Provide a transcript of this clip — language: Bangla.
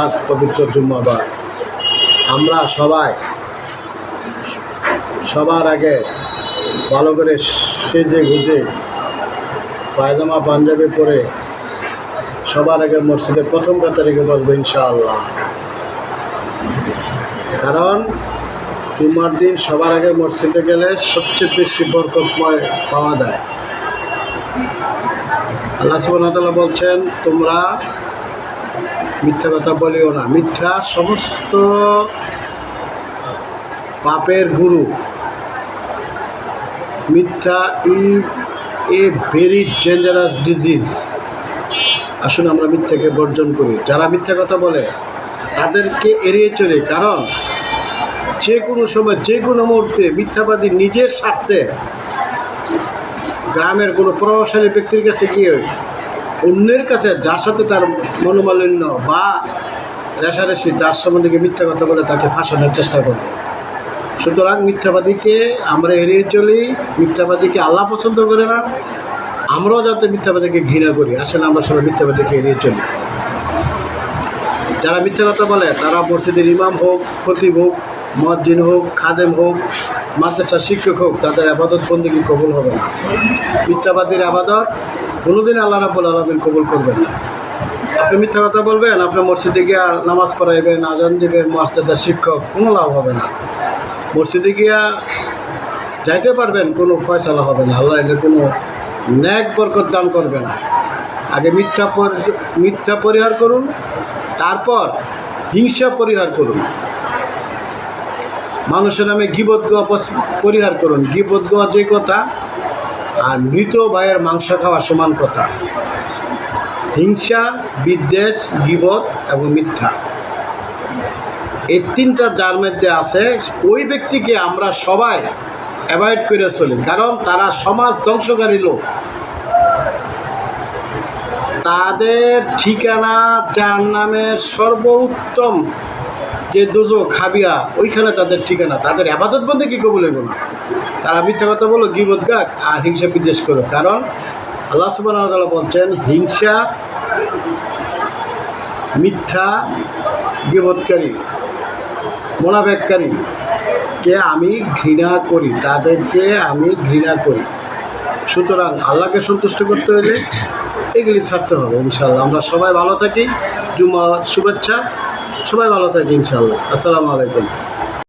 আজ পবিত্র জুম্মাবার আমরা সবার আগে ভালো করে সেজে গুজে পায়জামা পাঞ্জাবি পরে সবার আগে মসজিদের প্রথম কাতারে গিয়ে বসবো ইনশাআল্লাহ। কারণ জুম্মার দিন সবার আগে মসজিদে গেলে সবচেয়ে বেশি বরকতময় পাওয়া যায়। আল্লাহ সুবহানাহু ওয়া তাআলা বলছেন, তোমরা মিথ্যা কথা বলিও না। মিথ্যা সমস্ত পাপের গুরু। মিথ্যা is a very dangerous disease. আসুন আমরা মিথ্যাকে বর্জন করি। যারা মিথ্যা কথা বলে তাদেরকে এড়িয়ে চলি। কারণ যে কোনো সময় যে কোনো মুহূর্তে মিথ্যাবাদী নিজের স্বার্থে গ্রামের কোনো প্রভাবশালী ব্যক্তির কাছে গিয়ে অন্যের কাছে যার সাথে তার মনোমালিন্য বা রেশারেশি তার সম্বন্ধে মিথ্যা কথা বলে তাকে ফাঁসানোর চেষ্টা করবে। সুতরাং মিথ্যাবাদীকে আমরা এড়িয়ে চলি। মিথ্যাবাদীকে আল্লাহ পছন্দ করে না, আমরাও যাতে মিথ্যাবাদীকে ঘৃণা করি। আসলে আমরা সবাই মিথ্যাবাদীকে এড়িয়ে চলি। যারা মিথ্যা কথা বলে তারা মসজিদের ইমাম হোক, খতিব হোক, মুয়াজ্জিন হোক, খাদেম হোক, মাদ্রাসার শিক্ষক হোক, তাদের আবাদত বন্দেগী কবুল হবে না। মিথ্যাবাদীর আবাদত কোনোদিন আল্লাহ রাব্বুল আলামিন কবুল করবেন না। আপনি মিথ্যা কথা বলবেন, আপনার মসজিদে গিয়া নামাজ পড়াইবেন, আজান দিবেন, মাস্টারদার শিক্ষক, কোনো লাভ হবে না। মসজিদে গিয়া যাইতে পারবেন, কোনো ফয়সালা হবে না। আল্লাহ এদের কোনো ন্যাক বরকত দান করবে না। আগে মিথ্যা পরিহার করুন, তারপর হিংসা পরিহার করুন। মানুষের নামে গীবত গোয়া পরিহার করুন। গীবত গোয়া যে কথা আর মৃত ভাইয়ের মাংস খাওয়া সমান কথা। হিংসা, বিদ্বেষ, গীবত এবং মিথ্যা, এই তিনটা যার মধ্যে আছে ওই ব্যক্তিকে আমরা সবাই অ্যাভয়েড করে চলি। কারণ তারা সমাজ ধ্বংসকারী লোক। তাদের ঠিকানা জাহান্নামের সর্বোত্তম যে দোজখ হাবিয়া, ওইখানে তাদের ঠিকানা। তাদের আবাদত বন্দেগী কবুল হবে না। তারা মিথ্যা কথা বলো, গীবত গাক আর হিংসা বিদ্বেষ করো। কারণ আল্লাহ সুবহানাহু ওয়া তাআলা বলছেন, হিংসা, মিথ্যা, গীবতকারী, মুনাফিককারী কে আমি ঘৃণা করি, তাদেরকে আমি ঘৃণা করি। সুতরাং আল্লাহকে সন্তুষ্ট করতে হলে এগুলি ছাড়তে হবে ইনশাআল্লাহ। আমরা সবাই ভালো থাকি। জুম্মা শুভেচ্ছা। সবাই ভালো থাকি ইনশাআল্লাহ। আসসালামু আলাইকুম।